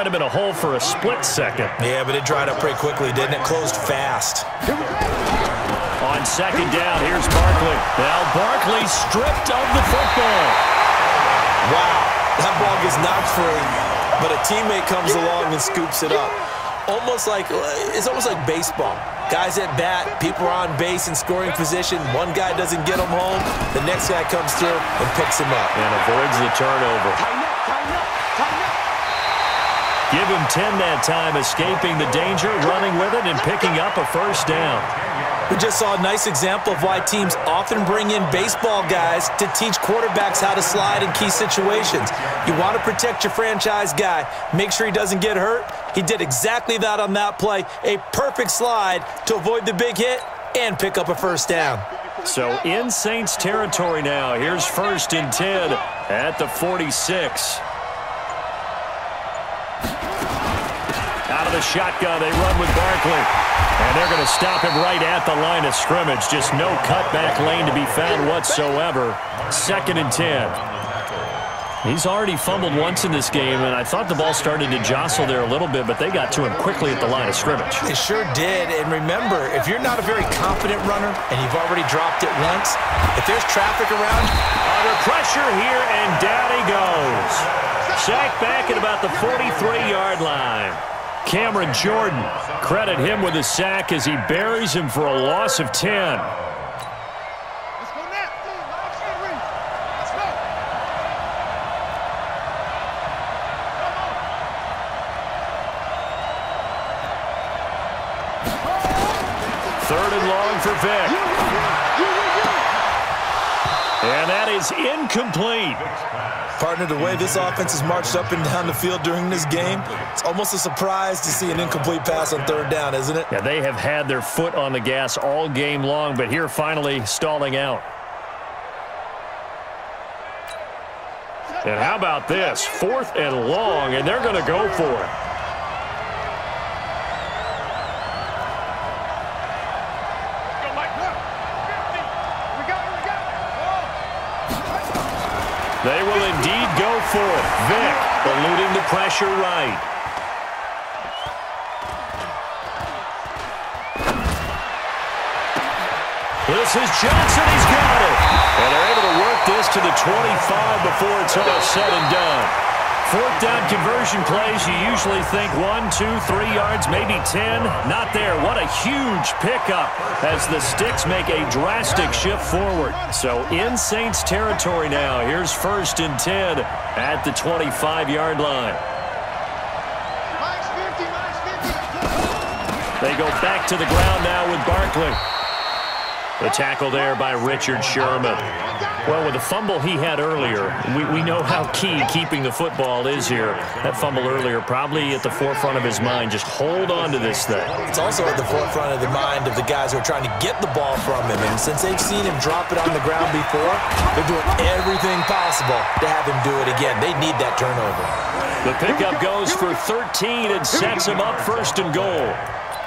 Might have been a hole for a split second. Yeah, but it dried up pretty quickly, didn't it? Closed fast. On second down, here's Barkley. Now Barkley stripped of the football. Wow, that ball gets knocked free, but a teammate comes along and scoops it up. It's almost like baseball. Guys at bat, people are on base in scoring position. One guy doesn't get him home. The next guy comes through and picks him up. And avoids the turnover. Give him 10 that time, escaping the danger, running with it, and picking up a first down. We just saw a nice example of why teams often bring in baseball guys to teach quarterbacks how to slide in key situations. You want to protect your franchise guy. Make sure he doesn't get hurt. He did exactly that on that play. A perfect slide to avoid the big hit and pick up a first down. So in Saints territory now. Here's 1st and 10 at the 46. Out of the shotgun, they run with Barkley. And they're going to stop him right at the line of scrimmage. Just no cutback lane to be found whatsoever. 2nd and 10. He's already fumbled once in this game, and I thought the ball started to jostle there a little bit, but they got to him quickly at the line of scrimmage. They sure did. And remember, if you're not a very confident runner and you've already dropped it once, if there's traffic around, under pressure here, and down he goes. Sacked back at about the 43-yard line. Cameron Jordan, credit him with a sack as he buries him for a loss of 10. Third and long for Vick. And that is incomplete. Partner, the way this offense has marched up and down the field during this game, it's almost a surprise to see an incomplete pass on 3rd down, isn't it? Yeah, they have had their foot on the gas all game long, but here finally stalling out. And how about this? 4th and long, and they're going to go for it. They will indeed go for it. Vick eluding the pressure right. This is Johnson. He's got it. And they're able to work this to the 25 before it's all said and done. 4th down conversion plays, you usually think 1, 2, 3 yards, maybe 10. Not there. What a huge pickup as the Sticks make a drastic shift forward. So in Saints territory now. Here's 1st and 10 at the 25-yard line. They go back to the ground now with Barkley. The tackle there by Richard Sherman. Well, with the fumble he had earlier, we know how key keeping the football is here. That fumble earlier probably at the forefront of his mind. Just hold on to this thing. It's also at the forefront of the mind of the guys who are trying to get the ball from him. And since they've seen him drop it on the ground before, they're doing everything possible to have him do it again. They need that turnover. The pickup goes for 13 and sets him up 1st and goal.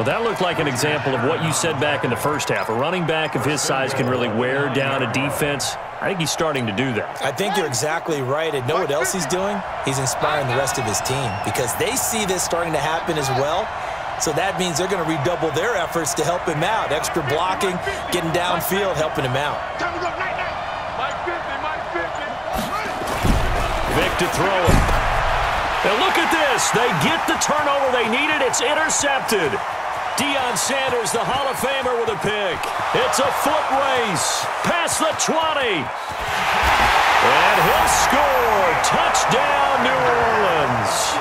Well, that looked like an example of what you said back in the first half. A running back of his size can really wear down a defense. I think he's starting to do that. I think you're exactly right. And know what else he's doing? He's inspiring the rest of his team because they see this starting to happen as well. So that means they're going to redouble their efforts to help him out. Extra blocking, getting downfield, helping him out. Vick to throw it. And look at this. They get the turnover they needed. It's intercepted. Deion Sanders, the Hall of Famer, with a pick. It's a foot race past the 20. And he'll score. Touchdown, New Orleans.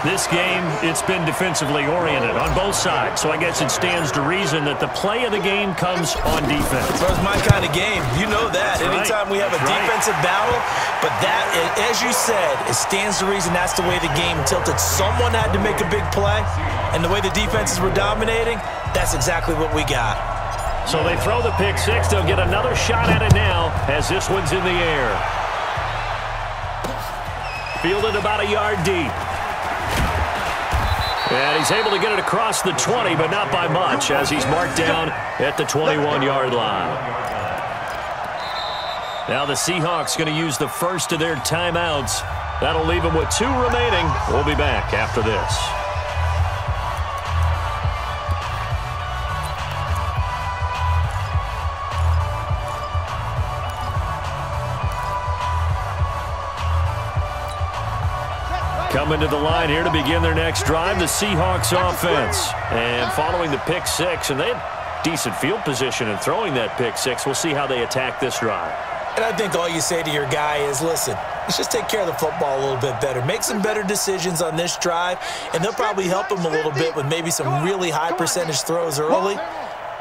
This game, it's been defensively oriented on both sides, so I guess it stands to reason that the play of the game comes on defense. So it's my kind of game. You know that. Anytime we have a defensive battle, but that, as you said, it stands to reason that's the way the game tilted. Someone had to make a big play, and the way the defenses were dominating, that's exactly what we got. So they throw the pick six. They'll get another shot at it now as this one's in the air. Fielded about a yard deep. And he's able to get it across the 20, but not by much, as he's marked down at the 21-yard line. Now the Seahawks going to use the first of their timeouts That'll leave him with 2 remaining. We'll be back after this. Coming to the line here to begin their next drive, the Seahawks offense. And following the pick 6, and they had decent field position in throwing that pick 6. We'll see how they attack this drive. And I think all you say to your guy is, listen, let's just take care of the football a little bit better. Make some better decisions on this drive, and they'll probably help him a little bit with maybe some really high percentage throws early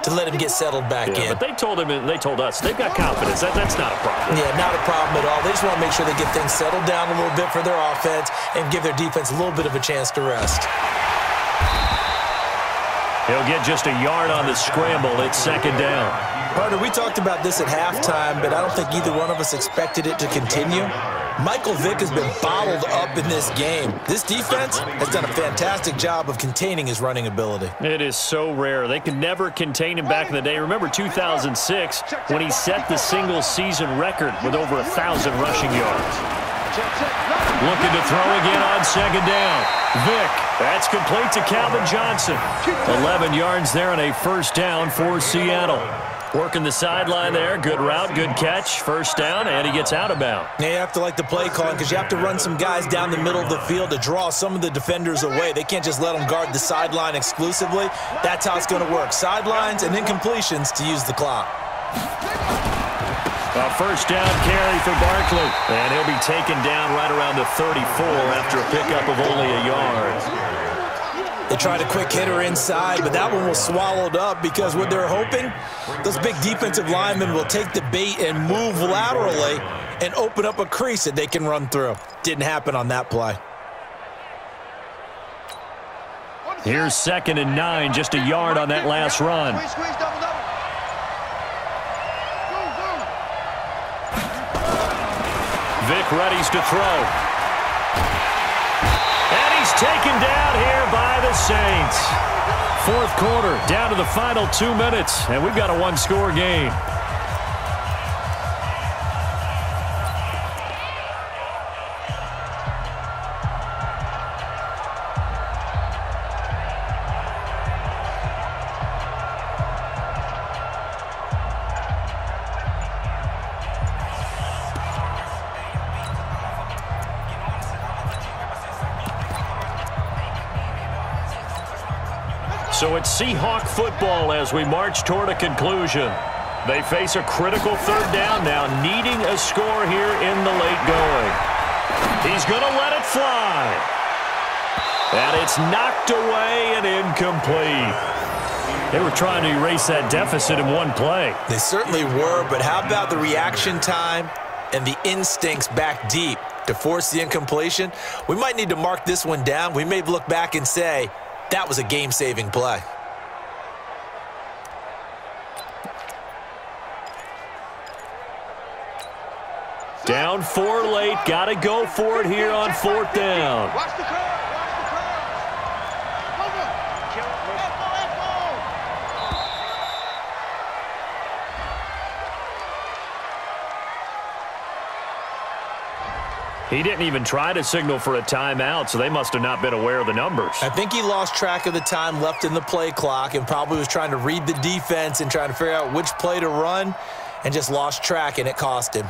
to let him get settled back in. But they told him and they told us they've got confidence. That's not a problem. Yeah, not a problem at all. They just want to make sure they get things settled down a little bit for their offense and give their defense a little bit of a chance to rest. He'll get just a yard on the scramble. It's 2nd down. Partner, we talked about this at halftime, but I don't think either one of us expected it to continue. Michael Vick has been bottled up in this game. This defense has done a fantastic job of containing his running ability. It is so rare. They could never contain him back in the day. Remember 2006 when he set the single-season record with over 1,000 rushing yards. Looking to throw again on 2nd down. Vick, that's complete to Calvin Johnson. 11 yards there on a 1st down for Seattle. Working the sideline there. Good route, good catch. 1st down, and he gets out of bounds. Yeah, you have to like the play calling because you have to run some guys down the middle of the field to draw some of the defenders away. They can't just let them guard the sideline exclusively. That's how it's going to work. Sidelines and incompletions to use the clock. A 1st down carry for Barkley. And he'll be taken down right around the 34 after a pickup of only a yard. They tried a quick hitter inside, but that one was swallowed up because what they're hoping, those big defensive linemen will take the bait and move laterally and open up a crease that they can run through. Didn't happen on that play. Here's 2nd and 9, just a yard on that last run. Vick readies to throw. And he's taken down here by the Saints. 4th quarter, down to the final 2 minutes, and we've got a 1-score game. So it's Seahawk football as we march toward a conclusion. They face a critical 3rd down now, needing a score here in the late going. He's going to let it fly. And it's knocked away and incomplete. They were trying to erase that deficit in one play. They certainly were, but how about the reaction time and the instincts back deep to force the incompletion? We might need to mark this one down. We may look back and say, that was a game-saving play. Down 4 late. Got to go for it here on 4th down. He didn't even try to signal for a timeout, so they must have not been aware of the numbers. I think he lost track of the time left in the play clock and probably was trying to read the defense and trying to figure out which play to run and just lost track, and it cost him.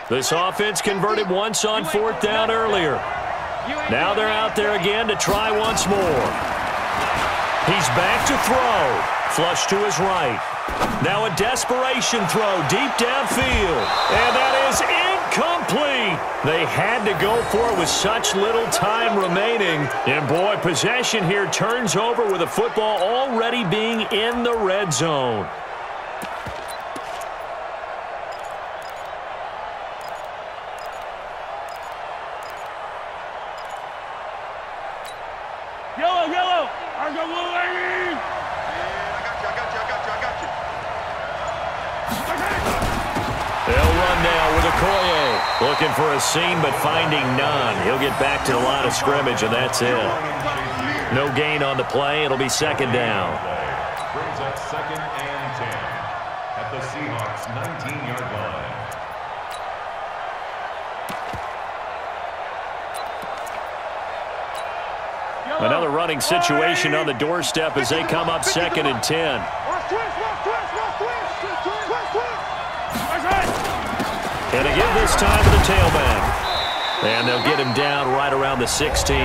This offense converted once on 4th down earlier. Now they're out there again to try once more. He's back to throw. Flush to his right. Now a desperation throw deep downfield. And that is incomplete. They had to go for it with such little time remaining. And boy, possession here turns over with the football already being in the red zone. Yellow. I got blue, baby. I got you. They'll run now with Okoye. Looking for a seam, but finding none. He'll get back to the line of scrimmage, and that's it. No gain on the play. It'll be second down. Brings up 2nd and 10 at the Seahawks 19-yard line. Another running situation on the doorstep as they come up 2nd and 10. And again this time to the tailback. And they'll get him down right around the 16.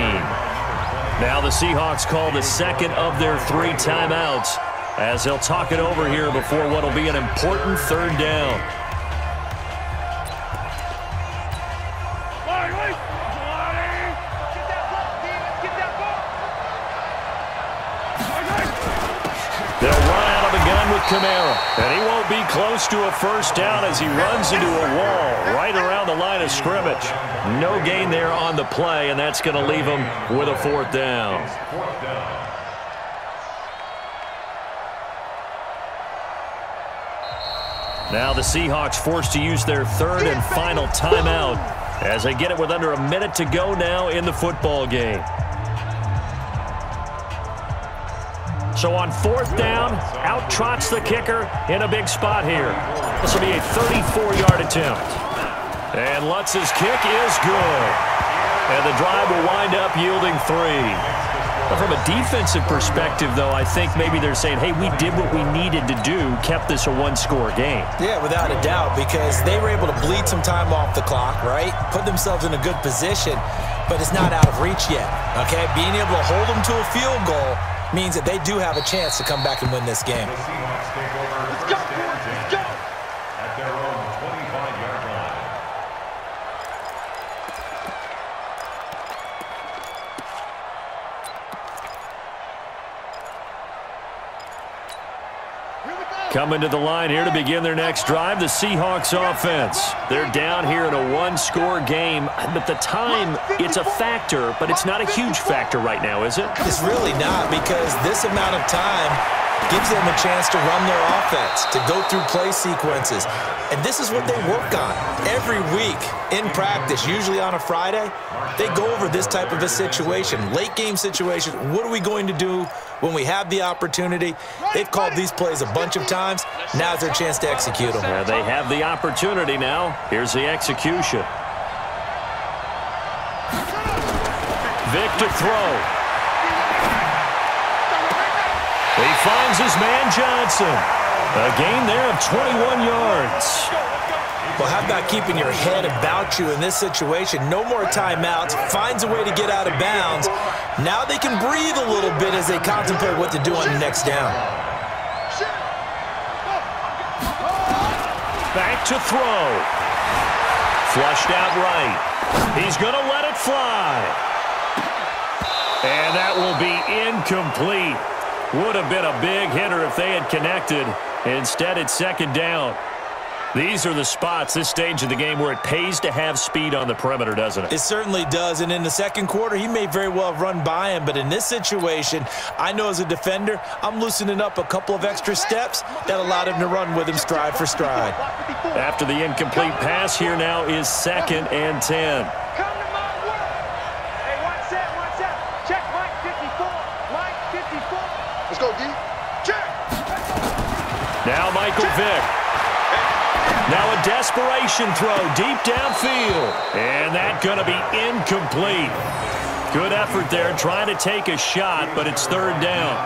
Now the Seahawks call the second of their 3 timeouts as they'll talk it over here before what will be an important 3rd down. They'll run out of the gun with Kamara, and he won't be close to a 1st down as he runs into a wall right around the line of scrimmage. No gain there on the play, and that's going to leave him with a 4th down. Now the Seahawks forced to use their 3rd and final timeout as they get it with under a minute to go now in the football game. So on 4th down, out trots the kicker in a big spot here. This will be a 34-yard attempt. And Lutz's kick is good. And the drive will wind up yielding 3. But from a defensive perspective, though, I think maybe they're saying, hey, we did what we needed to do, kept this a 1-score game. Yeah, without a doubt, because they were able to bleed some time off the clock, right? Put themselves in a good position, but it's not out of reach yet, okay? Being able to hold them to a field goal means that they do have a chance to come back and win this game. The Seahawks take over 1st and 10 at their own 25-yard line. Coming to the line here to begin their next drive, the Seahawks offense. They're down here in a 1-score game, but the time, it's a factor, but it's not a huge factor right now, is it? It's really not, because this amount of time gives them a chance to run their offense, to go through play sequences. And this is what they work on every week in practice, usually on a Friday. They go over this type of a situation, late game situation. What are we going to do when we have the opportunity? They've called these plays a bunch of times. Now's their chance to execute them. Yeah, they have the opportunity now. Here's the execution. Vic to throw. He finds his man Johnson. A gain there of 21 yards. Well, how about keeping your head about you in this situation? No more timeouts. Finds a way to get out of bounds. Now they can breathe a little bit as they contemplate what to do on the next down. Back to throw. Flushed out right. He's going to let it fly. And that will be incomplete. Would have been a big hitter if they had connected. Instead, it's 2nd down. These are the spots, this stage of the game, where it pays to have speed on the perimeter, doesn't it? It certainly does, and in the 2nd quarter, he may very well have run by him, but in this situation, I know as a defender, I'm loosening up a couple of extra steps that allowed him to run with him stride for stride. After the incomplete pass, here now is 2nd and 10. Let's go, D. Check. Now Michael Vick. Now a desperation throw deep downfield. And that's going to be incomplete. Good effort there trying to take a shot, but it's 3rd down.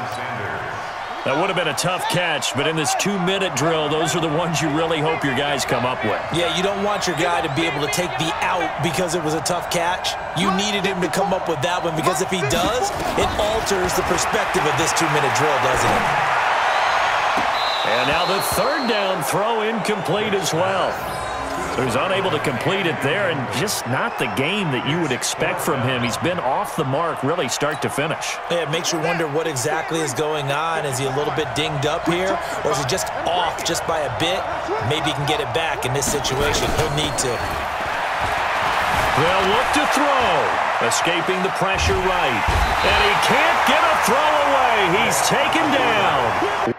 That would have been a tough catch, but in this 2-minute drill, those are the ones you really hope your guys come up with. Yeah, you don't want your guy to be able to take the out because it was a tough catch. You needed him to come up with that one, because if he does, it alters the perspective of this 2-minute drill, doesn't it? And now the 3rd down throw incomplete as well. So he's unable to complete it there, and just not the game that you would expect from him. He's been off the mark really start to finish. Yeah, it makes you wonder what exactly is going on. Is he a little bit dinged up here, or is he just off just by a bit? Maybe he can get it back in this situation. He'll need to. They'll look to throw. Escaping the pressure right. And he can't get a throw away. He's taken down.